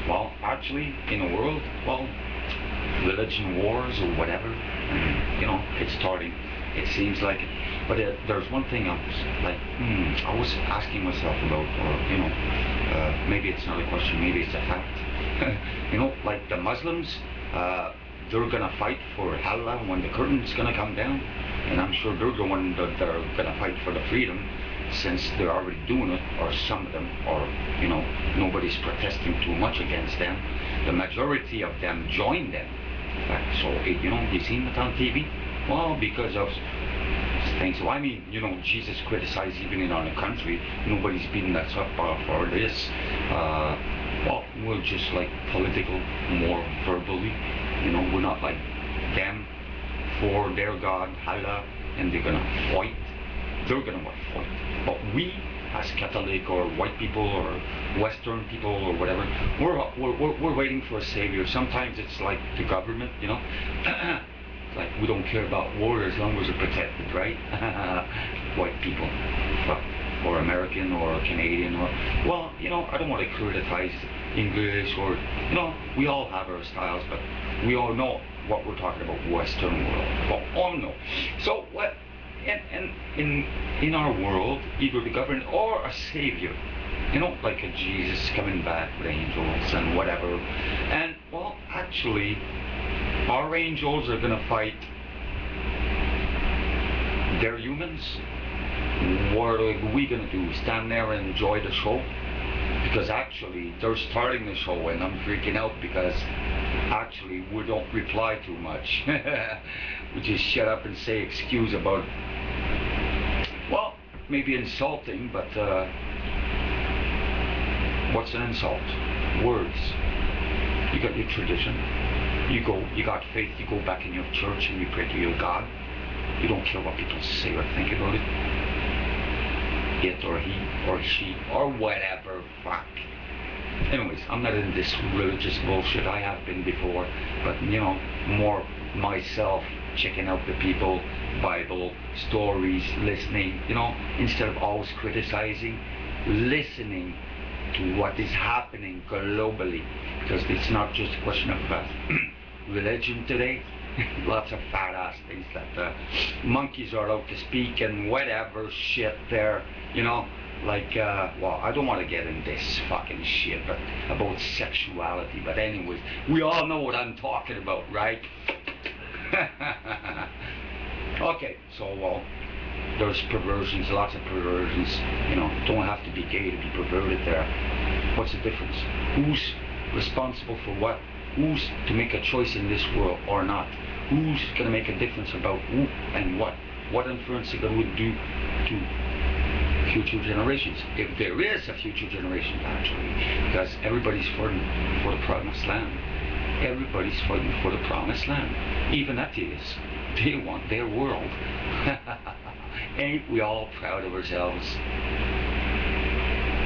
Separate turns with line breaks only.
Well, actually, in the world, well, religion wars or whatever, and, it's starting. It seems like it. But there's one thing I was like, I was asking myself about, or maybe it's not a question, maybe it's a fact. Like the Muslims, they're gonna fight for Allah when the curtain's gonna come down, and I'm sure they're the one that they're gonna fight for the freedom, since they're already doing it, or some of them, or nobody's protesting too much against them. The majority of them join them. So you seen it on TV? Well, because of things. So I mean, Jesus criticized even in our country. Nobody's beating us up for this. Well, we're just like political, more verbally. We're not like them for their God, Allah, and they're gonna fight. They're gonna fight. But we, as Catholic or white people or Western people or whatever, we're waiting for a savior. Sometimes it's like the government, like we don't care about war as long as we're protected, right? White people, or American or Canadian, or well, I don't want to criticize English or we all have our styles, but we all know what we're talking about, Western world. Well, all know. So what? And in our world, either the government or a savior, like a Jesus coming back with angels and whatever. And well, actually, our angels are gonna fight their humans. What are we gonna do? Stand there and enjoy the show? Because actually, they're starting the show, and I'm freaking out because actually we don't reply too much. We just shut up and say excuse about, well, maybe insulting, but what's an insult? Words. You got your tradition. You got faith, you go back in your church and you pray to your God. You don't care what people say or think about it. It or he or she or whatever, fuck. Anyways, I'm not in this religious bullshit. I have been before, but more myself, checking out the people, Bible, stories, listening, instead of always criticizing, listening to what is happening globally, because it's not just a question of religion today. Lots of fat ass things that monkeys are out to speak and whatever shit there, like, well, I don't want to get in this fucking shit, but about sexuality, but anyways, we all know what I'm talking about, right? Okay, so, well, there's perversions, lots of perversions, don't have to be gay to be perverted there. What's the difference? Who's responsible for what? Who's to make a choice in this world or not? Who's going to make a difference about who and what? What influence it would do to future generations, if there is a future generation, actually, because everybody's fighting for the promised land. Everybody's fighting for the promised land. Even atheists, they want their world. Ain't we all proud of ourselves?